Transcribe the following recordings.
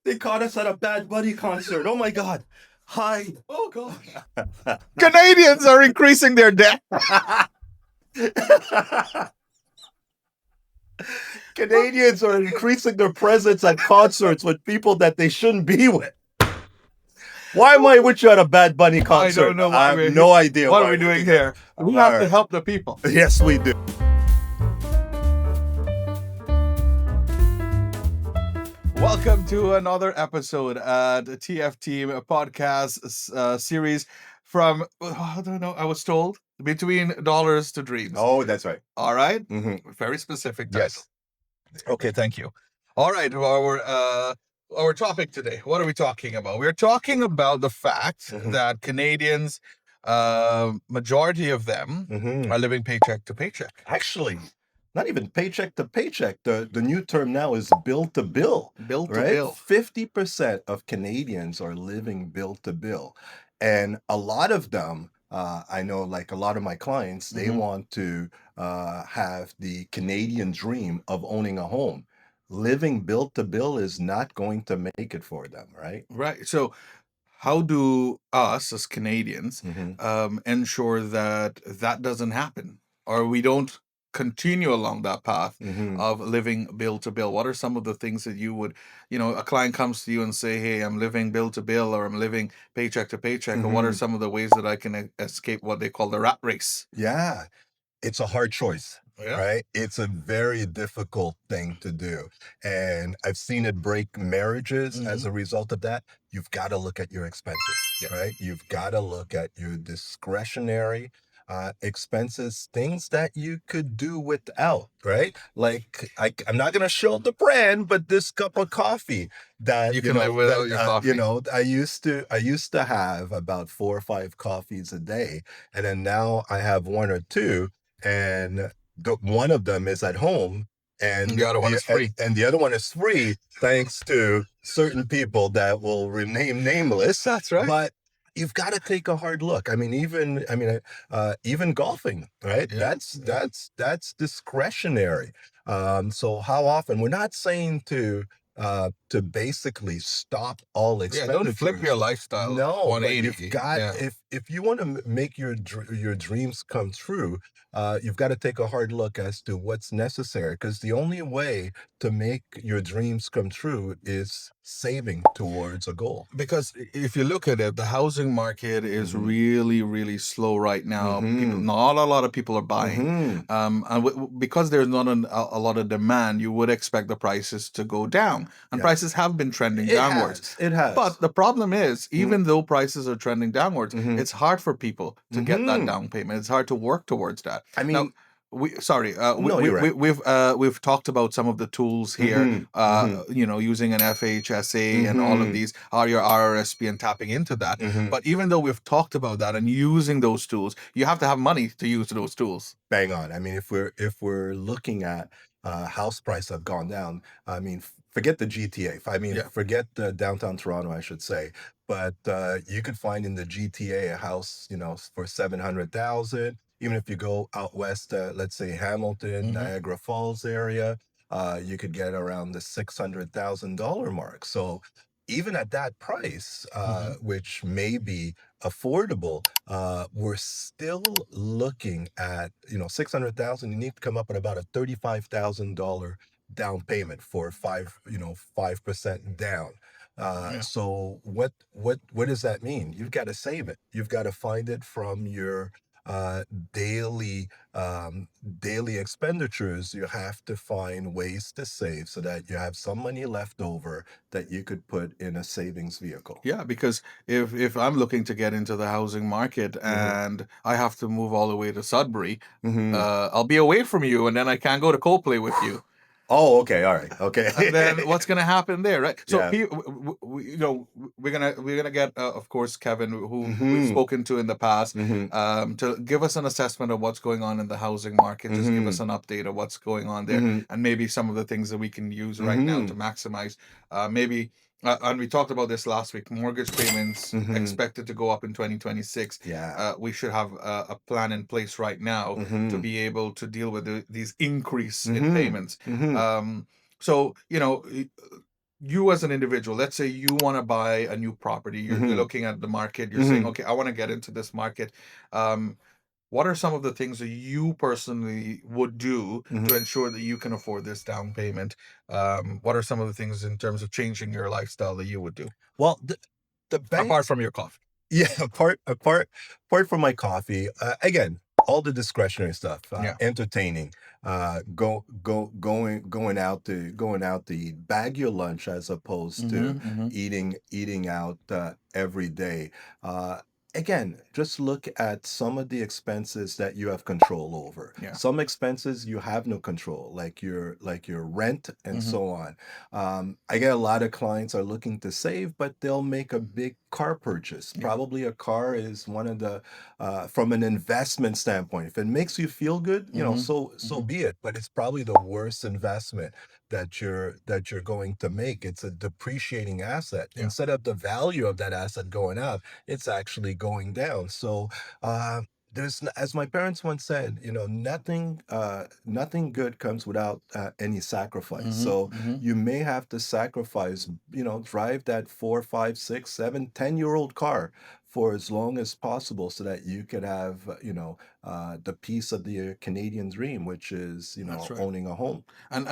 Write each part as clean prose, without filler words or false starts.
They caught us at a Bad Bunny concert. Oh my God. Hi. Oh gosh. Canadians are increasing their debt. Canadians are increasing their presence at concerts with people that they shouldn't be with. Why am I with you at a Bad Bunny I concert? don't know I what have we're no idea what why are we we're doing doing here. We All have to right. help the people. Yes, we do. Welcome to another episode at the TF Team podcast series from I don't know. I was told between dollars to dreams. Oh, that's right. All right, Mhm. very specific title. Yes. Okay, thank you. All right, our topic today. What are we talking about? We're talking about the fact Mhm. that Canadians, majority of them, Mhm. are living paycheck to paycheck. Actually, not even paycheck to paycheck. The new term now is bill to bill, Bill to right? bill. 50% of Canadians are living bill to bill. And a lot of them, I know like a lot of my clients, they Mhm. want to have the Canadian dream of owning a home. Living bill to bill is not going to make it for them, right? Right. So, how do us as Canadians Mhm. ensure that that doesn't happen, or we don't continue along that path Mhm. of living bill to bill? What are some of the things that you would, a client comes to you and say, "Hey, I'm living bill to bill, or I'm living paycheck to paycheck," or what are Mhm. some of the ways that I can escape what they call the rat race? Yeah. It's a hard choice, Yeah. right? It's a very difficult thing to do. And I've seen it break marriages as Mhm. a result of that. You've got to look at your expenses, Yeah. right? You've got to look at your discretionary expenses, things that you could do without, right? Like I'm not going to show the brand, but this cup of coffee that You can live without your coffee. I used to have about 4 or 5 coffees a day, and then now I have one or two, and one of them is at home, and The other one is free. and the other one is free thanks to certain people that will remain nameless. That's right. But you've got to take a hard look. Even golfing, right? Yeah. That's discretionary. So how often? We're not saying to basically stop all Yeah. Don't flip expenditures. your lifestyle No, but you've 180. got Yeah. if you want to make your dreams come true, you've got to take a hard look as to what's necessary. Because the only way to make your dreams come true is saving towards a goal. Because if you look at it, the housing market is Mhm. really, really slow right now. People, Mhm. not a lot of people are buying. Mhm. And because there's not a lot of demand, you would expect the prices to go down, and Yeah. prices have been trending It downwards. has. It has. But the problem is, Mhm. even though prices are trending downwards, Mhm. it's hard for people to get that Mhm. down payment. It's hard to work towards that. I Now, mean, no, you're right. we've talked about some of the tools here, Mhm. Mhm. using an FHSA and all of Mhm. these, are your RRSP, and tapping into that. Mhm. But even though we've talked about that and using those tools, you have to have money to use those tools. Bang on. I mean, if we're looking at house price have gone down, I mean, forget the GTA. Yeah. Forget the downtown Toronto, I should say. But you could find in the GTA a house, for 700,000. Even if you go out west, let's say Hamilton, Mhm. Niagara Falls area, you could get around the $600,000 mark. So even at that price, which may be affordable, we're still looking at 600,000. You need to come up with about a $35,000 down payment for 5% down. Yeah. So what does that mean? You've got to save it. You've got to find it from your uh, daily daily expenditures. You have to find ways to save so that you have some money left over that you could put in a savings vehicle. Yeah, because if I'm looking to get into the housing market and I have to move all the way to Sudbury, Mm-hmm. I'll be away from you, and then I can't go to Coldplay with you. Oh, okay, all right, okay. And then what's going to happen there, right? So, Yeah. we're gonna get, of course, Kevin, who we've Mm-hmm. spoken to in the past, Mm-hmm. to give us an assessment of what's going on in the housing market. Just give us Mm-hmm. an update of what's going on there, Mm-hmm. and maybe some of the things that we can use right now Mm-hmm. to maximize. Maybe, and we talked about this last week. Mortgage payments Mm-hmm. expected to go up in 2026. Yeah. We should have a plan in place right now to Mm-hmm. be able to deal with these increase in Mm-hmm. payments. Mm-hmm. So, you as an individual, let's say you want to buy a new property, you're Hmm. looking at the market, you're saying, Hmm. okay, I want to get into this market. What are some of the things that you personally would do Hmm. to ensure that you can afford this down payment? What are some of the things in terms of changing your lifestyle that you would do Well, the apart banks. from your coffee? Yeah, apart from my coffee, again, all the discretionary stuff, Yeah. entertaining, going out to eat, bag your lunch as opposed to Mm-hmm. eating out every day. Uh, Again, just look at some of the expenses that you have control over. Yeah. Some expenses you have no control, like your rent and Mm-hmm. so on. I get a lot of clients are looking to save, but they'll make a big car purchase. Yeah. Probably a car is one of the, from an investment standpoint, if it makes you feel good, Mm-hmm. so Mm-hmm. be it. But it's probably the worst investment that you're going to make. It's a depreciating asset. Yeah. Instead of the value of that asset going up, it's actually going down. So, uh, as my parents once said, nothing good comes without any sacrifice. Mm-hmm. So Mm-hmm. you may have to sacrifice, drive that 4, 5, 6, 7, 10-year-old car for as long as possible so that you could have, the piece of the Canadian dream, which is, That's right. owning a home. And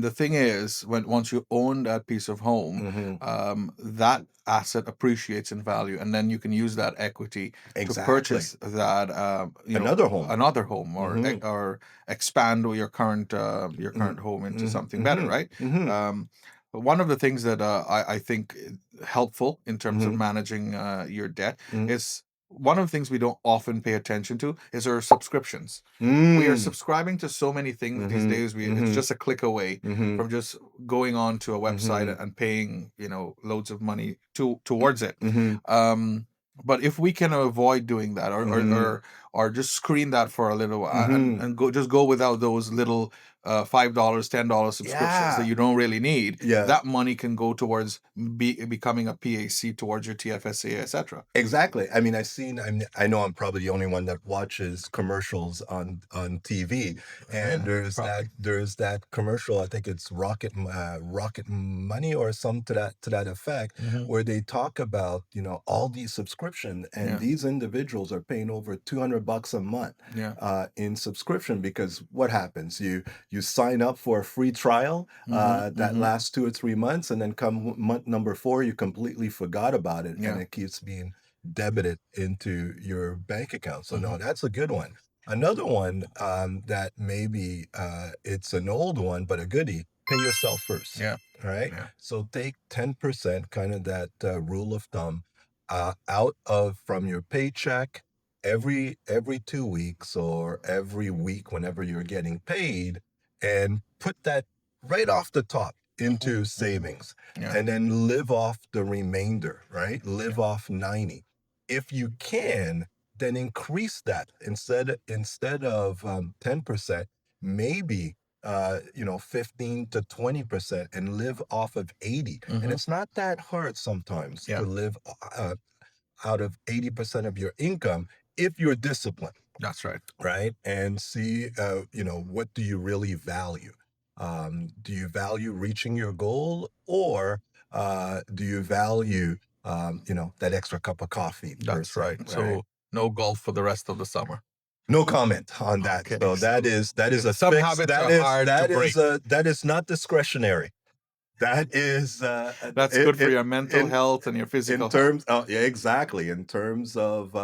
the thing is, when once you own that piece of home, Hmm. that asset appreciates in value, and then you can use that equity to Exactly. purchase that, Another home. another home, Hmm. or expand your Hmm. current home into Hmm. something better, Hmm. right? Hmm. But one of the things that I think helpful in terms of Hmm. managing your debt Hmm. is one of the things we don't often pay attention to is our subscriptions. We are Mm. subscribing to so many things these Mhm, days. It's mhm, just a click away mhm, from just going on to a website mhm, and paying, loads of money towards it. mhm, Um, but if we can avoid doing that, mhm, or just screen that for a little while, and mhm. go without those little $5, $10 subscriptions that Yeah, you don't really need, yeah, that money can go towards becoming a PAC towards your TFSA, etc. exactly. I mean, I know I'm probably the only one that watches commercials on TV, and Yeah, probably. there's that commercial. I think it's Rocket Money or some to that effect, Hmm. where they talk about all these subscription, and Yeah, these individuals are paying over $200 a month yeah. in subscription, because what happens? You sign up for a free trial Hmm. that Hmm. lasts 2 or 3 months, and then come month number four, you completely forgot about it, and Yeah. it keeps being debited into your bank account. So no, Hmm. that's a good one. Another one, that maybe it's an old one, but a goodie. Pay yourself first. Yeah. All right. Yeah. So take 10%, kind of that rule of thumb, out of from your paycheck every 2 weeks or every week whenever you're getting paid, and put that right off the top Hmm. into Hmm. savings, Yeah. and then live off the remainder, right? Yeah. Live off 90. If you can, then increase that instead of 10%, maybe 15 to 20%, and live off of 80. And Hmm. it's not that hard sometimes to Yeah. live out of 80% of your income if you're disciplined, That's right. right? And see, what do you really value? Do you value reaching your goal, or do you value, that extra cup of coffee per That's se, right. right? So no golf for the rest of the summer. No comment on that. Okay. So that So is a some fix. habits That are is hard to that is break. that is not discretionary. That is That's good for it your mental in health and your in physical health. terms of, yeah, exactly, in terms of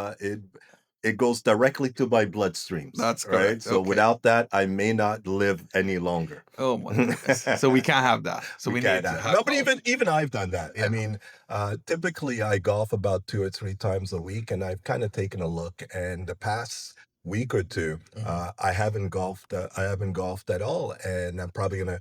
it goes directly to my bloodstreams, That's right? correct. So Okay. without that, I may not live any longer. Oh my goodness. So we can't have that. So We we can't need to have have no, but both. even I've done that. I Yeah. mean, typically I golf about 2 or 3 times a week, and I've kind of taken a look. And the past week or two, Hmm. I haven't golfed. I haven't golfed at all, and I'm probably gonna,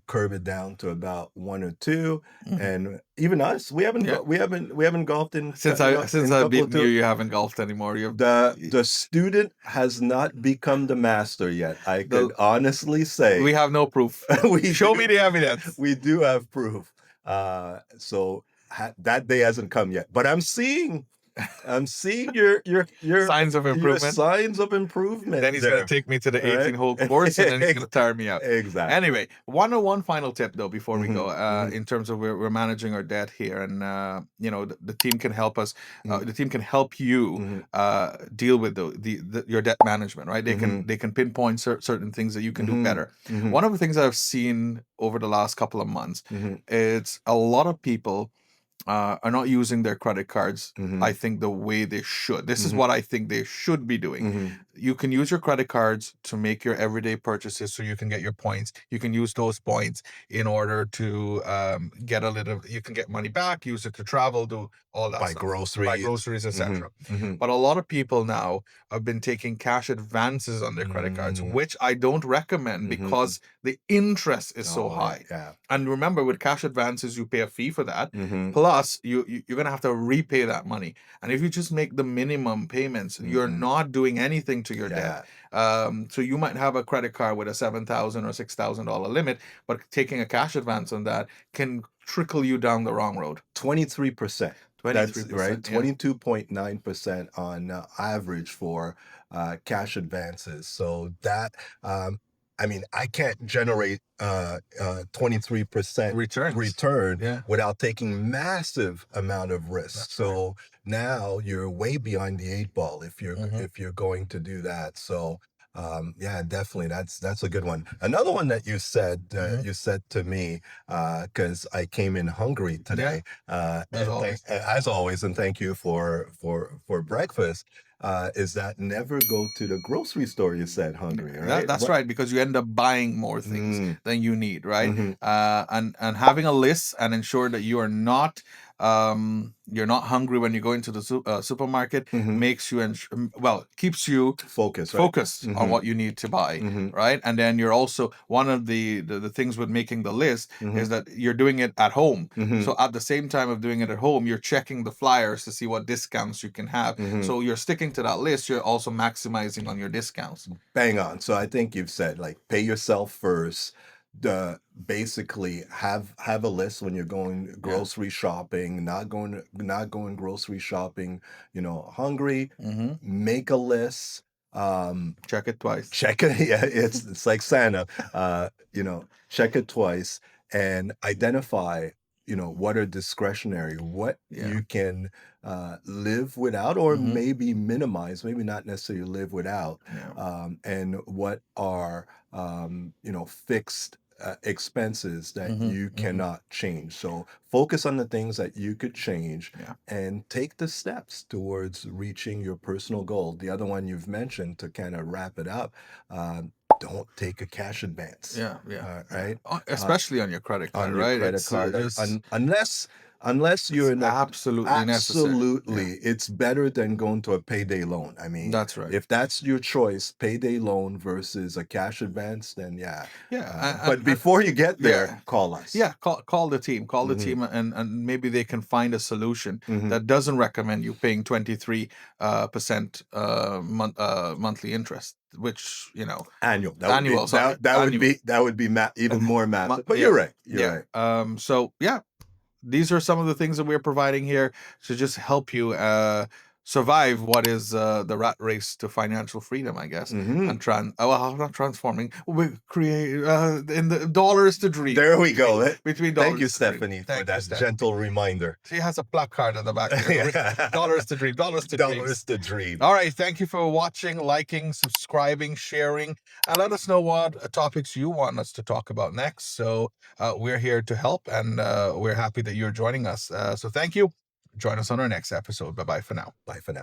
curve it down to about one or two. Hmm. And even us, we haven't Yeah. we haven't golfed in Since in a I've couple of beaten you, two. you haven't golfed anymore. You've The student has not become the master yet. I the could honestly we say have no proof. we Show me do the evidence. we do have proof. So that day hasn't come yet, but I'm seeing I'm seeing your Signs of your improvement. signs of improvement Then he's going to there. take me to the All right. 18-hole course, and then he's going to tire me out. Exactly. Anyway, one final tip though before we go, Mhm. in terms of we're managing our debt here, and the team can help us. Mhm. The team can help you Mhm. deal with your debt management, right? Mhm. They can pinpoint certain things that you can do Mhm. better. Mhm. One of the things I've seen over the last couple of months, Mhm. it's a lot of people are not using their credit cards, I Mhm. think, the way they should. This is Mhm. what I think they should be doing. Mhm. You can use your credit cards to make your everyday purchases so you can get your points. You can use those points in order to get a little, you can get money back, use it to travel, do all that Buy stuff, buy groceries. groceries, Mhm. etc. Mhm. But a lot of people now have been taking cash advances on their credit cards, Mm. which I don't recommend Mhm. because the interest is so Oh, yeah, high. yeah. And remember, with cash advances, you pay a fee for that. Mhm. Plus, you're gonna have to repay that money. And if you just make the minimum payments, you're Mhm. not doing anything to your debt. Yeah. So you might have a credit card with a $7,000 or $6,000 limit, but taking a cash advance on that can trickle you down the wrong road. 23%. That's right. 23%. Yeah. 22.9% on average for cash advances. So that, um, I mean, I can't generate 23% Returns. return Yeah. without taking massive amount of risk. That's right. So now you're way behind the eight ball Mhm. if you're going to do that. So yeah, definitely that's a good one. Another one that Mhm. you said to me, because I came in hungry Yeah. today, As always. as always, and thank you for breakfast. Is that never go to the grocery store? You said hungry, right? That's What? right, because you end up buying more things Mm, than you need, right? hmm. And having a list and ensure that you're not hungry when you go into the supermarket Hmm. makes you well, keeps you Focus, right? focused on Hmm. what you need to buy, Hmm. right? And then you're also, one of the things with making the list Hmm. is that you're doing it at home. Hmm. So at the same time of doing it at home, you're checking the flyers to see what discounts you can have. Hmm. So you're sticking to that list. You're also maximizing on your discounts. Bang on. So I think you've said like pay yourself first. Basically have a list when you're going Yeah. grocery shopping, not going grocery shopping, hungry. Mm-hmm. Make a list. Check it twice. Check it. Yeah, it's like Santa. Check it twice and identify, what are discretionary, what Yeah. you can live without, or Mm-hmm. maybe minimize, maybe not necessarily live without, Yeah. and what are fixed expenses that Mm-hmm. you Mm-hmm. cannot change. So focus on the things that you could change Yeah. and take the steps towards reaching your personal goal. The other one you've mentioned to kind of wrap it up, don't take a cash advance, Yeah. Yeah. Yeah. right? Uh, Especially on your credit card, on your right? credit card, It's unless it's you're in a absolutely necessary. Yeah. absolutely, it's better than going to a payday loan. I mean, That's right. if that's your choice, payday loan versus a cash advance, then yeah. Yeah. But before you get there, Yeah. call us. Yeah, call the team. Call the Hmm. team, and maybe they can find a solution Hmm. that doesn't recommend you paying 23 percent monthly interest, which Annual. annual, sorry, annual. That would be even more massive. But Yeah, you're right. You're yeah. right. So yeah, these are some of the things that we're providing here to just help you survive what is the rat race to financial freedom, I guess. Hmm. And well, not transforming. We create in the dollars to dream. There we go. Between Thank you, dollars to dream. Stephanie, for Thank you, that Stephanie. gentle reminder. She has a placard at the back there. Dollars to dream. Dollars to dreams. Dollars to dream. All right. Thank you for watching, liking, subscribing, sharing, and let us know what topics you want us to talk about next. So we're here to help, and we're happy that you're joining us. So thank you. Join us on our next episode. Bye bye for now. Bye for now.